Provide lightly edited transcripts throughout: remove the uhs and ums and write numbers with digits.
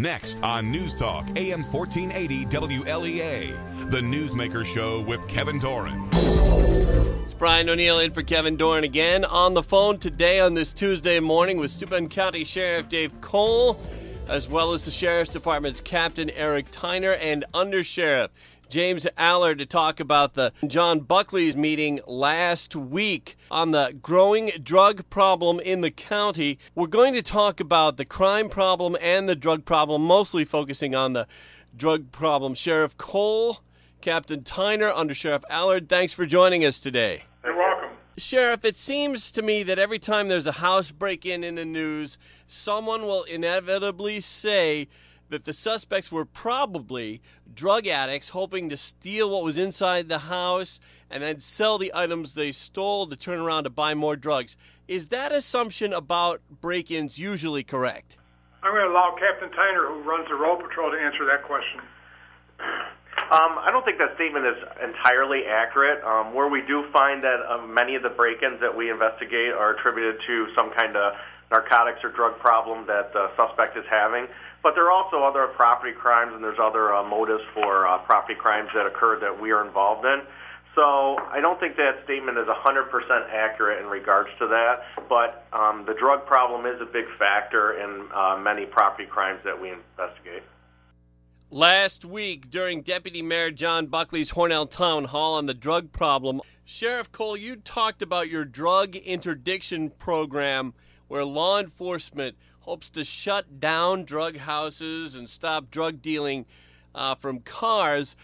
Next on News Talk, AM 1480 WLEA, the Newsmaker Show with Kevin Doran. It's Brian O'Neill in for Kevin Doran again. On the phone today on this Tuesday morning with Steuben County Sheriff Dave Cole, as well as the Sheriff's Department's Captain Eric Tyner and Undersheriff James Allard to talk about the John Buckley's meeting last week on the growing drug problem in the county. We're going to talk about the crime problem and the drug problem, mostly focusing on the drug problem. Sheriff Cole, Captain Tyner, Undersheriff Allard, thanks for joining us today. You're welcome. Sheriff, it seems to me that every time there's a house break-in the news, someone will inevitably say that the suspects were probably drug addicts hoping to steal what was inside the house and then sell the items they stole to turn around to buy more drugs. Is that assumption about break-ins usually correct? I'm going to allow Captain Tyner, who runs the road patrol, to answer that question. I don't think that statement is entirely accurate. Where we do find that many of the break-ins that we investigate are attributed to some kind of narcotics or drug problem that the suspect is having. But there are also other property crimes, and there's other motives for property crimes that occurred that we are involved in. So I don't think that statement is 100% accurate in regards to that. But the drug problem is a big factor in many property crimes that we investigate. Last week, during Deputy Mayor John Buckley's Hornell Town Hall on the drug problem, Sheriff Cole, you talked about your drug interdiction program where law enforcement hopes to shut down drug houses and stop drug dealing from cars.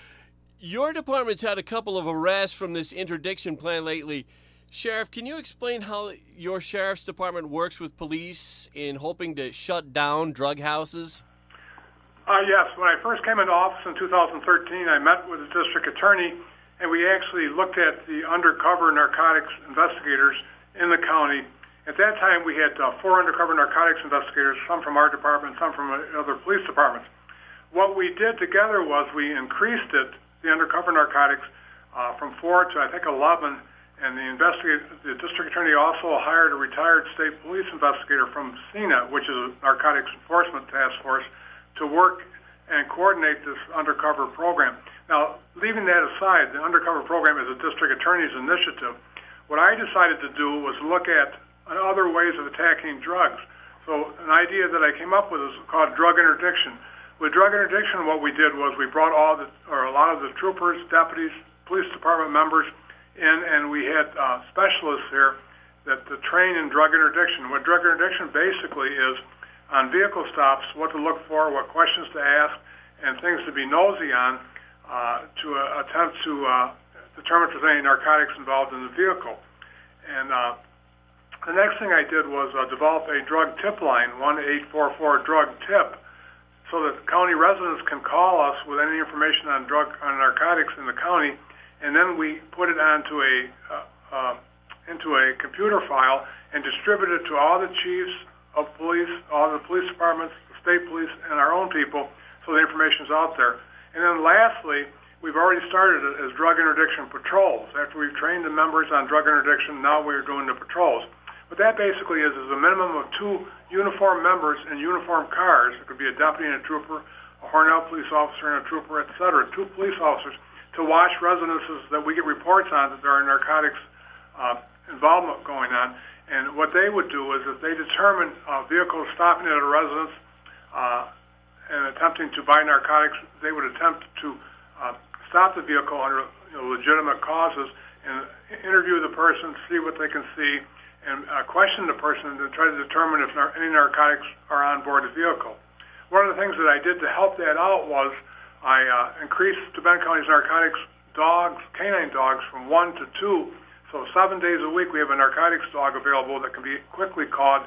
Your department's had a couple of arrests from this interdiction plan lately. Sheriff, can you explain how your sheriff's department works with police in hoping to shut down drug houses? Yes. When I first came into office in 2013, I met with the district attorney, and we actually looked at the undercover narcotics investigators in the county. At that time, we had 4 undercover narcotics investigators, some from our department, some from other police departments. What we did together was we increased the undercover narcotics, from 4 to, I think, 11, and the district attorney also hired a retired state police investigator from CENA, which is a narcotics enforcement task force, to work and coordinate this undercover program. Now, leaving that aside, the undercover program is a district attorney's initiative. What I decided to do was look at other ways of attacking drugs. So an idea that I came up with is called drug interdiction. With drug interdiction, what we did was we brought a lot of the troopers, deputies, police department members in, and we had specialists here that train in drug interdiction. What drug interdiction basically is, on vehicle stops, what to look for, what questions to ask, and things to be nosy on to attempt to determine if there's any narcotics involved in the vehicle. And the next thing I did was develop a drug tip line, 1-844-DRUG-TIP, so that county residents can call us with any information on narcotics in the county, and then we put it onto into a computer file and distribute it to all the chiefs of police, all the police departments, the state police, and our own people, so the information's out there. And then lastly, we've already started it as drug interdiction patrols. After we've trained the members on drug interdiction, now we're doing the patrols. What that basically is a minimum of 2 uniformed members in uniformed cars. It could be a deputy and a trooper, a Hornell police officer and a trooper, etc., 2 police officers, to watch residences that we get reports on that there are narcotics involvement going on. And what they would do is if they determine vehicles stopping at a residence and attempting to buy narcotics, they would attempt to stop the vehicle under legitimate causes and interview the person, see what they can see, and question the person to try to determine if any narcotics are on board the vehicle. One of the things that I did to help that out was I increased Steuben County's narcotics dogs, canine dogs, from 1 to 2. So 7 days a week we have a narcotics dog available that can be quickly called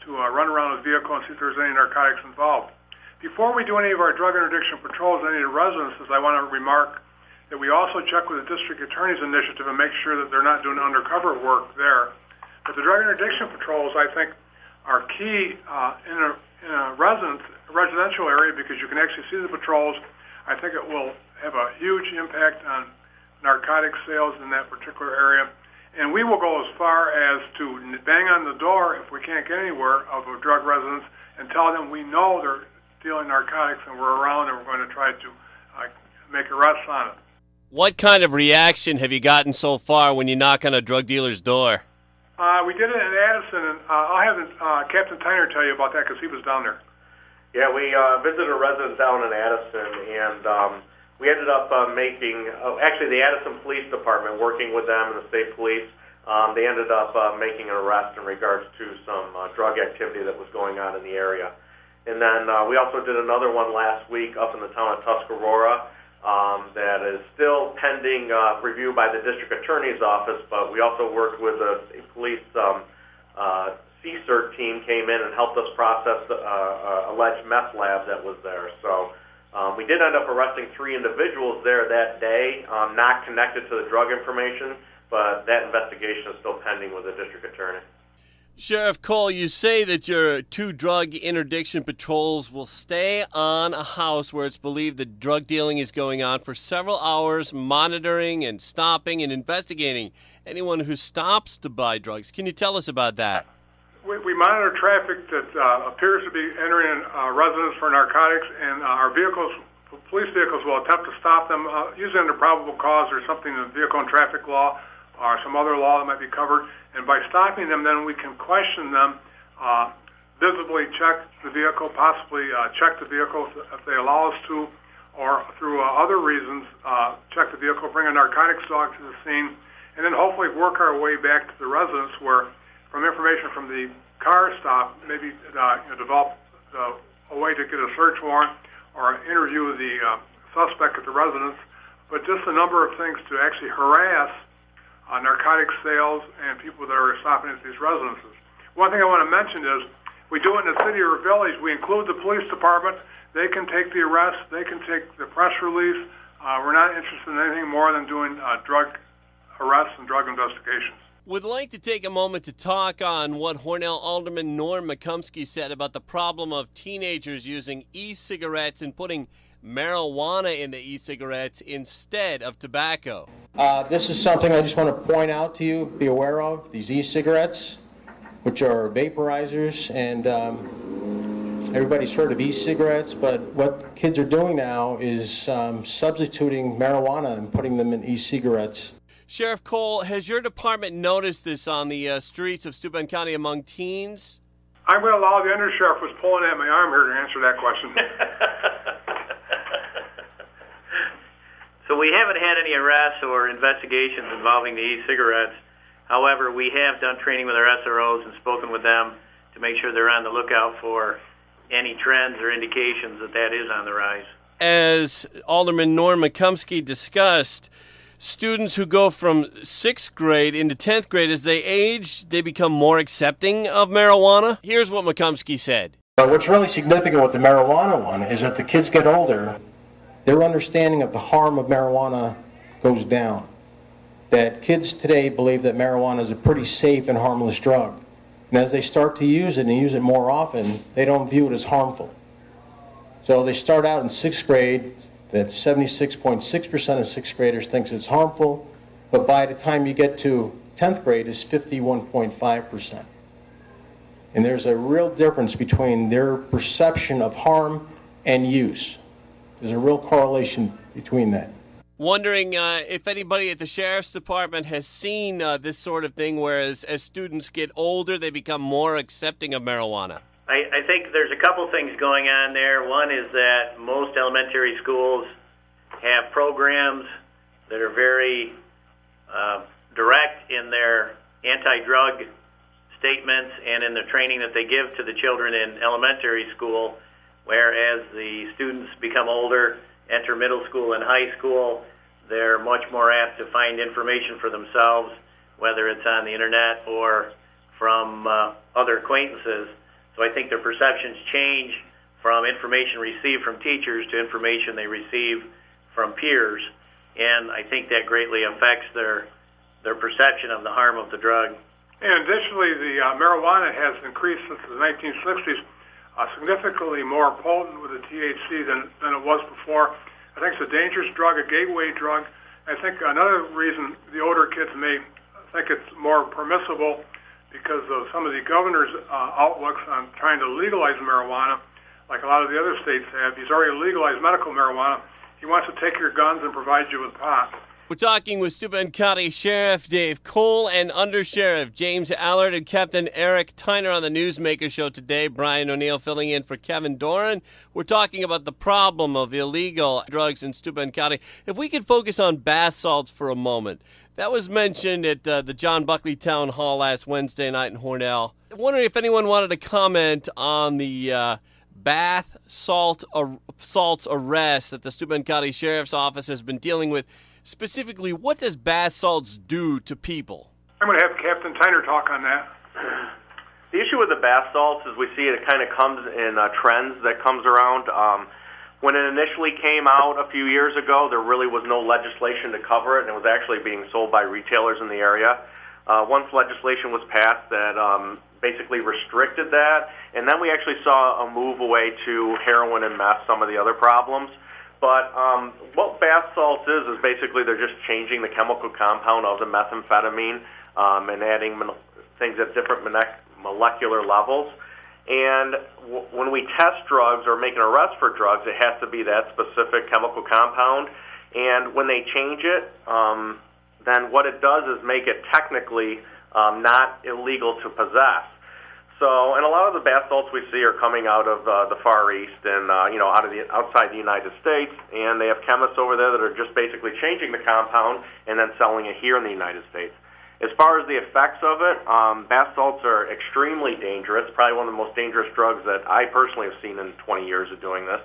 to run around the vehicle and see if there's any narcotics involved. Before we do any of our drug interdiction patrols in any of the residences, I want to remark that we also check with the district attorney's initiative and make sure that they're not doing undercover work there. But the drug interdiction patrols, I think, are key in a residential area because you can actually see the patrols. I think it will have a huge impact on narcotic sales in that particular area. And we will go as far as to bang on the door if we can't get anywhere of a drug residence and tell them we know they're dealing narcotics and we're around and we're going to try to make arrests on it. What kind of reaction have you gotten so far when you knock on a drug dealer's door? We did it in Addison, and I'll have Captain Tyner tell you about that because he was down there. Yeah, we visited a residence down in Addison, and we ended up making, actually the Addison Police Department, working with them and the state police, they ended up making an arrest in regards to some drug activity that was going on in the area. And then we also did another one last week up in the town of Tuscarora that is still pending review by the district attorney's office, but we also worked with a police CSERT team came in and helped us process alleged meth lab that was there. So we did end up arresting 3 individuals there that day, not connected to the drug information, but that investigation is still pending with the district attorney. Sheriff Cole, you say that your 2 drug interdiction patrols will stay on a house where it's believed that drug dealing is going on for several hours, monitoring and stopping and investigating anyone who stops to buy drugs. Can you tell us about that? We monitor traffic that appears to be entering residence for narcotics, and our vehicles, police vehicles, will attempt to stop them, usually under probable cause or something in the vehicle and traffic law or some other law that might be covered. And by stopping them, then we can question them, visibly check the vehicle, possibly check the vehicle if they allow us to, or through other reasons, check the vehicle, bring a narcotics dog to the scene, and then hopefully work our way back to the residence where, from information from the car stop, maybe develop a way to get a search warrant or interview the suspect at the residence, but just a number of things to actually harass narcotics sales and people that are stopping at these residences. One thing I want to mention is we do it in the city or village. We include the police department. They can take the arrest. They can take the press release. We're not interested in anything more than doing drug arrests and drug investigations. Would like to take a moment to talk on what Hornell Alderman Norm McCumsky said about the problem of teenagers using e-cigarettes and putting marijuana in the e-cigarettes instead of tobacco. This is something I just want to point out to you, be aware of, these e-cigarettes, which are vaporizers, and everybody's heard of e-cigarettes, but what kids are doing now is substituting marijuana and putting them in e-cigarettes. Sheriff Cole, has your department noticed this on the streets of Steuben County among teens? I'm going to allow the undersheriff who's pulling at my arm here to answer that question. So we haven't had any arrests or investigations involving the e-cigarettes. However, we have done training with our SROs and spoken with them to make sure they're on the lookout for any trends or indications that that is on the rise. As Alderman Norm McCumsky discussed, students who go from 6th grade into 10th grade, as they age, they become more accepting of marijuana. Here's what McCumsky said. What's really significant with the marijuana one is that the kids get older, their understanding of the harm of marijuana goes down. That kids today believe that marijuana is a pretty safe and harmless drug. And as they start to use it and use it more often, they don't view it as harmful. So they start out in 6th grade, that 76.6% of 6th graders thinks it's harmful, but by the time you get to 10th grade, it's 51.5%. And there's a real difference between their perception of harm and use. There's a real correlation between that. Wondering if anybody at the Sheriff's Department has seen this sort of thing, whereas as students get older, they become more accepting of marijuana. I think there's a couple things going on there. One is that most elementary schools have programs that are very direct in their anti-drug statements and in the training that they give to the children in elementary school, whereas the students become older, enter middle school and high school, they're much more apt to find information for themselves, whether it's on the internet or from other acquaintances. So I think their perceptions change from information received from teachers to information they receive from peers, and I think that greatly affects their perception of the harm of the drug. And additionally, the marijuana has increased since the 1960s, significantly more potent with the THC than it was before. I think it's a dangerous drug, a gateway drug. I think another reason the older kids may think it's more permissible because of some of the governor's outlooks on trying to legalize marijuana. like a lot of the other states have. He's already legalized medical marijuana. He wants to take your guns and provide you with pot. We're talking with Steuben County Sheriff Dave Cole and Under Sheriff James Allard and Captain Eric Tyner on the Newsmaker Show today. Brian O'Neill filling in for Kevin Doran. We're talking about the problem of illegal drugs in Steuben County. If we could focus on bath salts for a moment. That was mentioned at the John Buckley Town Hall last Wednesday night in Hornell. I'm wondering if anyone wanted to comment on the bath salts arrest that the Steuben County Sheriff's Office has been dealing with. Specifically, what does bath salts do to people? I'm going to have Captain Tyner talk on that. The issue with the bath salts is we see it kind of comes in trends that comes around. When it initially came out a few years ago, there really was no legislation to cover it, and it was actually being sold by retailers in the area. Once legislation was passed that basically restricted that, and then we actually saw a move away to heroin and meth, some of the other problems. But what bath salts is basically they're just changing the chemical compound of the methamphetamine and adding things at different molecular levels. And when we test drugs or make an arrest for drugs, it has to be that specific chemical compound. And when they change it, then what it does is make it technically not illegal to possess. So, and a lot of the bath salts we see are coming out of the Far East and outside the United States, and they have chemists over there that are just basically changing the compound and then selling it here in the United States. As far as the effects of it, bath salts are extremely dangerous. Probably one of the most dangerous drugs that I personally have seen in 20 years of doing this,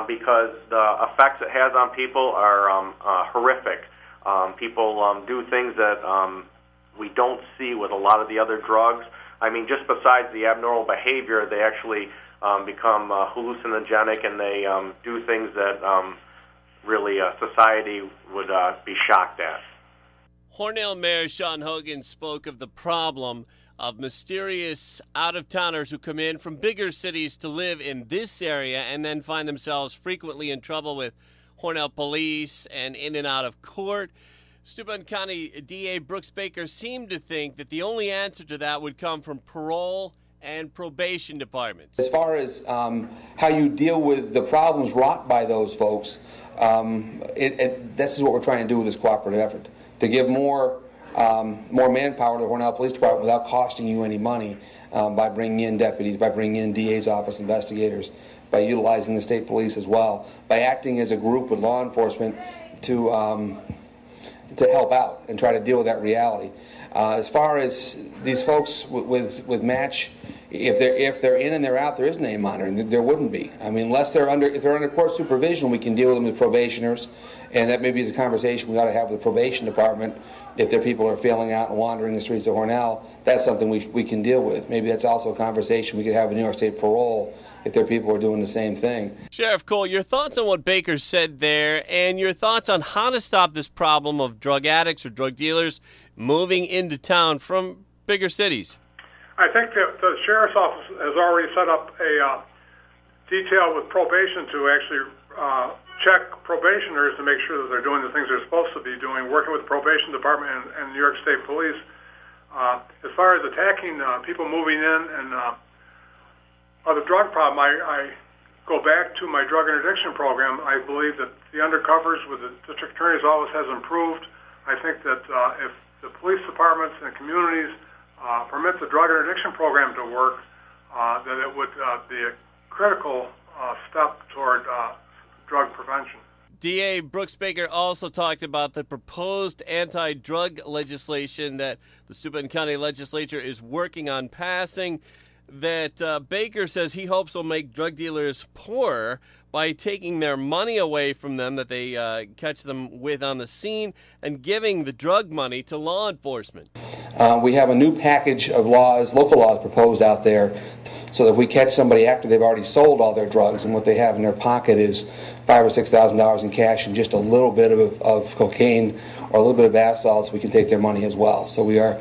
because the effects it has on people are horrific. People do things that we don't see with a lot of the other drugs. I mean, just besides the abnormal behavior, they actually become hallucinogenic, and they do things that really society would be shocked at. Hornell Mayor Sean Hogan spoke of the problem of mysterious out-of-towners who come in from bigger cities to live in this area and then find themselves frequently in trouble with Hornell police and in and out of court. Steuben County DA Brooks Baker seemed to think that the only answer to that would come from parole and probation departments. As far as how you deal with the problems wrought by those folks, this is what we're trying to do with this cooperative effort, to give more manpower to the Hornell Police Department without costing you any money, by bringing in deputies, by bringing in DA's office investigators, by utilizing the state police as well, by acting as a group with law enforcement to help out and try to deal with that reality. As far as these folks with match, if they're in and they're out, there is name monitoring. There wouldn't be. I mean, if they're under court supervision, we can deal with them as probationers, and that maybe is a conversation we ought to have with the probation department. If their people are failing out and wandering the streets of Hornell, that's something we can deal with. Maybe that's also a conversation we could have with New York State Parole if their people are doing the same thing. Sheriff Cole, your thoughts on what Baker said there, and your thoughts on how to stop this problem of drug addicts or drug dealers moving into town from bigger cities? I think that the Sheriff's Office has already set up a detail with probation to actually check probationers to make sure that they're doing the things they're supposed to be doing, working with the probation department and New York State Police. As far as attacking people moving in and the drug problem, I go back to my drug interdiction program. I believe that the undercovers with the district attorney's office has improved. I think that if the police departments and communities permit the drug interdiction program to work, that it would be a critical step toward drug prevention. DA Brooks Baker also talked about the proposed anti-drug legislation that the Steuben County Legislature is working on passing, that Baker says he hopes will make drug dealers poorer by taking their money away from them that they catch them with on the scene and giving the drug money to law enforcement. We have a new package of laws, local laws proposed out there, so that if we catch somebody after they've already sold all their drugs and what they have in their pocket is $5,000 or $6,000 in cash and just a little bit of cocaine or a little bit of bath salts, we can take their money as well. So we are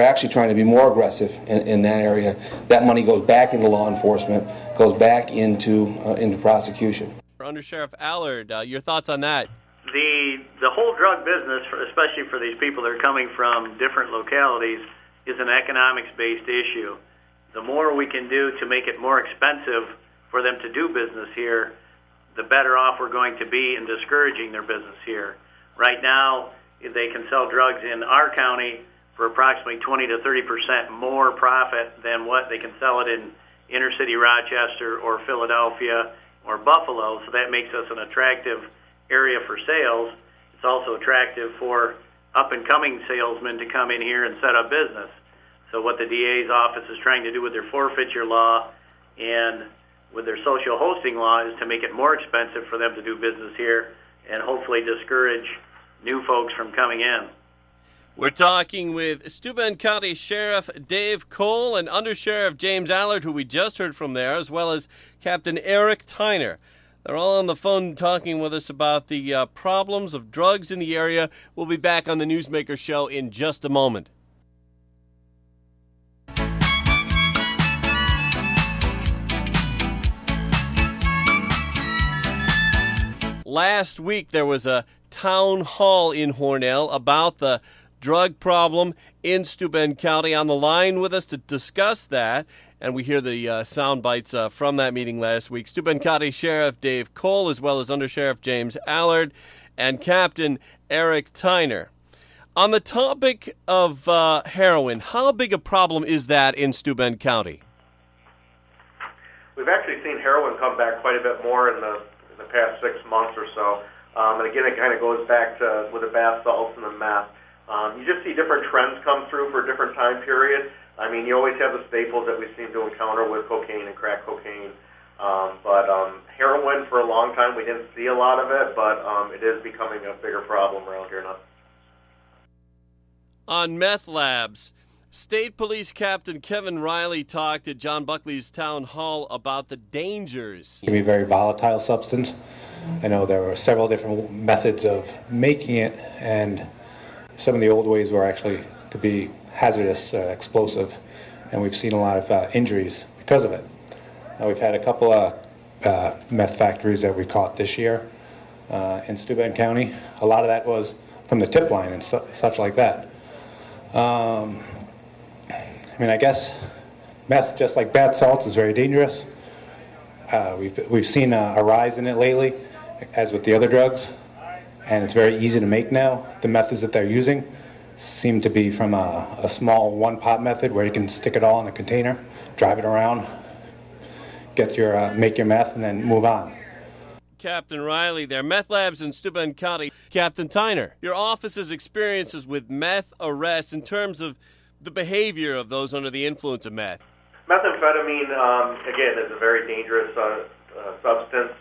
actually trying to be more aggressive in that area. That money goes back into law enforcement, goes back into prosecution. Under Sheriff Allard, your thoughts on that? The whole drug business, especially for these people that are coming from different localities, is an economics-based issue. The more we can do to make it more expensive for them to do business here, the better off we're going to be in discouraging their business here. Right now, they can sell drugs in our county for approximately 20 to 30% more profit than what they can sell it in inner city Rochester or Philadelphia or Buffalo, so that makes us an attractive area for sales. It's also attractive for up-and-coming salesmen to come in here and set up business. So what the DA's office is trying to do with their forfeiture law and with their social hosting law is to make it more expensive for them to do business here and hopefully discourage new folks from coming in. We're talking with Steuben County Sheriff Dave Cole and Under Sheriff James Allard, who we just heard from there, as well as Captain Eric Tyner. They're all on the phone talking with us about the problems of drugs in the area. We'll be back on the Newsmaker Show in just a moment. Last week there was a town hall in Hornell about the drug problem in Steuben County. On the line with us to discuss that, and we hear the sound bites from that meeting last week, Steuben County Sheriff Dave Cole, as well as Under Sheriff James Allard and Captain Eric Tyner. On the topic of heroin, how big a problem is that in Steuben County? We've actually seen heroin come back quite a bit more in the past 6 months or so. And again, it kind of goes back to with the bath salts and the meth. You just see different trends come through for a different time period. I mean, you always have the staples that we seem to encounter with cocaine and crack cocaine. But heroin, for a long time, we didn't see a lot of it, but it is becoming a bigger problem around here now. On meth labs, State Police Captain Kevin Riley talked at John Buckley's town hall about the dangers. It can be a very volatile substance. I know there were several different methods of making it, and some of the old ways were actually could be hazardous, explosive, and we've seen a lot of injuries because of it. We've had a couple of meth factories that we caught this year in Steuben County. A lot of that was from the tip line and such like that. I mean, I guess meth, just like bath salts, is very dangerous. We've seen a rise in it lately, as with the other drugs, and it's very easy to make now. The methods that they're using seem to be from a small one-pot method where you can stick it all in a container, drive it around, make your meth, and then move on. Captain Riley there. Meth labs in Steuben County. Captain Tyner, your office's experiences with meth arrests in terms of the behavior of those under the influence of meth. Methamphetamine, again, is a very dangerous substance.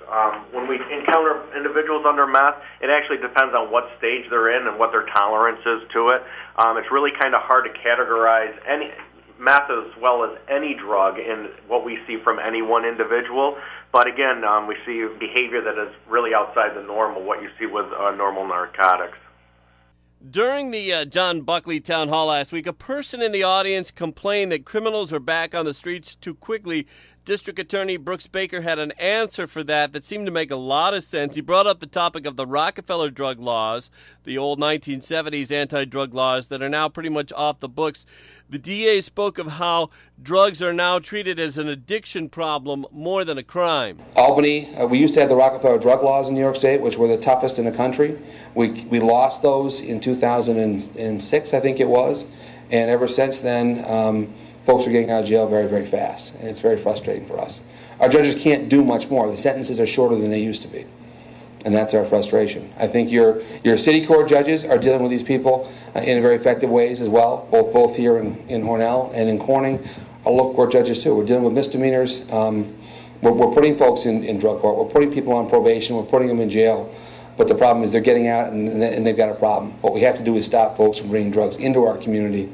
When we encounter individuals under meth, it actually depends on what stage they're in and what their tolerance is to it. It's really kind of hard to categorize any meth as well as any drug in what we see from any one individual. But again, we see behavior that is really outside the norm of what you see with normal narcotics. During the John Buckley town hall last week, a person in the audience complained that criminals are back on the streets too quickly. District Attorney Brooks Baker had an answer for that seemed to make a lot of sense. He brought up the topic of the Rockefeller drug laws, the old 1970s anti-drug laws that are now pretty much off the books. The DA spoke of how drugs are now treated as an addiction problem more than a crime. Albany, we used to have the Rockefeller drug laws in New York State, which were the toughest in the country. We lost those in 2006, I think it was, and ever since then, folks are getting out of jail very, very fast, and it's very frustrating for us. Our judges can't do much more. The sentences are shorter than they used to be, and that's our frustration. I think your city court judges are dealing with these people in very effective ways as well, both here in Hornell and in Corning. Our local court judges, too. We're dealing with misdemeanors. We're putting folks in drug court. We're putting people on probation. We're putting them in jail. But the problem is they're getting out, and they've got a problem. What we have to do is stop folks from bringing drugs into our community.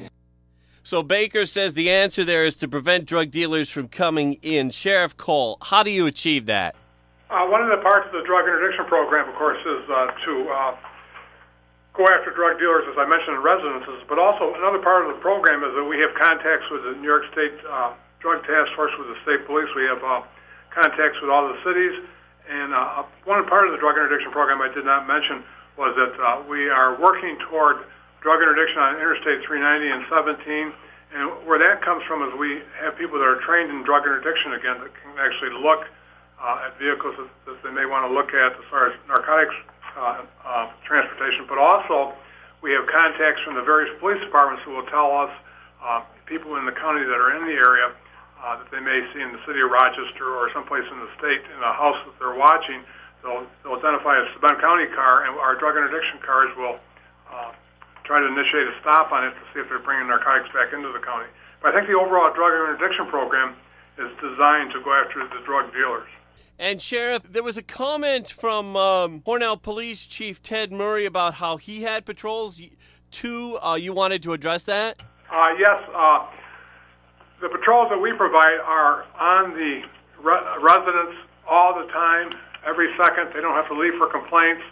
So Baker says the answer there is to prevent drug dealers from coming in. Sheriff Cole, how do you achieve that? One of the parts of the drug interdiction program, of course, is to go after drug dealers, as I mentioned, in residences. But also another part of the program is that we have contacts with the New York State Drug Task Force, with the state police. We have contacts with all the cities. And one part of the drug interdiction program I did not mention was that we are working toward drug interdiction on Interstate 390 and 17, and where that comes from is we have people that are trained in drug interdiction again that can actually look at vehicles that they may want to look at as far as narcotics transportation. But also, we have contacts from the various police departments who will tell us people in the county that are in the area that they may see in the city of Rochester or someplace in the state in a house that they're watching. They'll identify a Steuben County car, and our drug interdiction cars will try to initiate a stop on it to see if they're bringing narcotics back into the county. But I think the overall drug interdiction program is designed to go after the drug dealers. And Sheriff, there was a comment from Hornell Police Chief Ted Murray about how he had patrols too. You wanted to address that? Yes. The patrols that we provide are on the residents all the time, every second. They don't have to leave for complaints.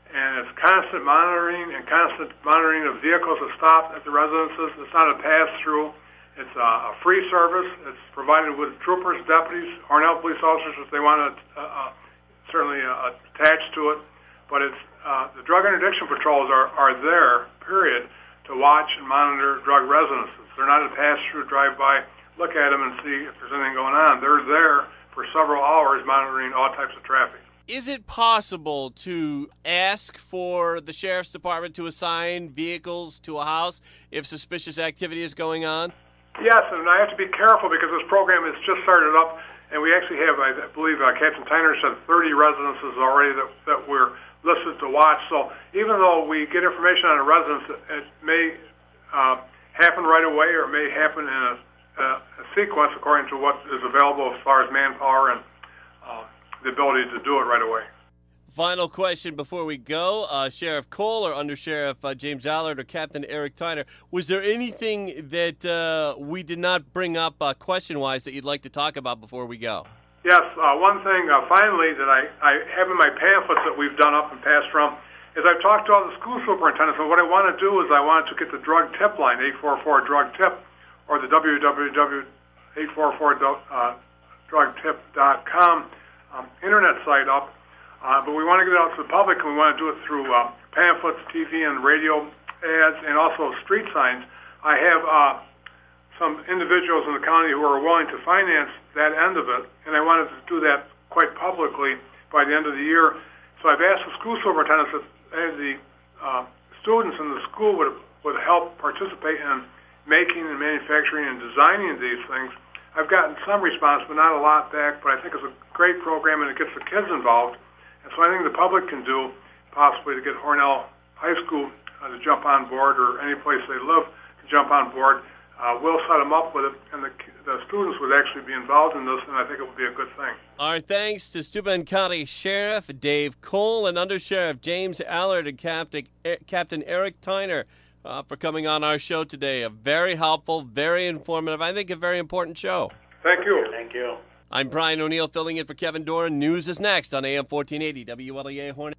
And it's constant monitoring of vehicles that stop at the residences. It's not a pass-through. It's a free service. It's provided with troopers, deputies, Hornell police officers if they want to certainly attach to it. But it's the drug interdiction patrols are there, period, to watch and monitor drug residences. They're not a pass-through, drive-by, look at them and see if there's anything going on. They're there for several hours monitoring all types of traffic. Is it possible to ask for the Sheriff's Department to assign vehicles to a house if suspicious activity is going on? Yes, and I have to be careful because this program has just started up, and we actually have, I believe Captain Tyner said 30 residences already that we're listed to watch. So even though we get information on a residence, it may happen right away or it may happen in a sequence according to what is available as far as manpower and the ability to do it right away. Final question before we go. Sheriff Cole or Under Sheriff James Allard or Captain Eric Tyner, was there anything that we did not bring up question-wise that you'd like to talk about before we go? Yes. One thing, finally, that I have in my pamphlets that we've done up and passed from is I've talked to all the school superintendents, and what I want to do is I want to get the drug tip line, 844-DRUG-TIP, or the www.844-drugtip.com internet site up, but we want to get it out to the public, and we want to do it through pamphlets, TV and radio ads, and also street signs. I have some individuals in the county who are willing to finance that end of it, and I wanted to do that quite publicly by the end of the year. So I've asked the school superintendents if the students in the school would help participate in making and manufacturing and designing these things. I've gotten some response, but not a lot back, but I think it's a great program and it gets the kids involved. And so I think the public can do, possibly to get Hornell High School to jump on board, or any place they live to jump on board. We'll set them up with it, and the students would actually be involved in this, and I think it would be a good thing. Our thanks to Steuben County Sheriff Dave Cole and Under Sheriff James Allard and Captain Eric Tyner for coming on our show today. A very helpful, very informative, I think a very important show. Thank you. Thank you. I'm Brian O'Neill filling in for Kevin Doran. News is next on AM 1480 WLEA Hornet.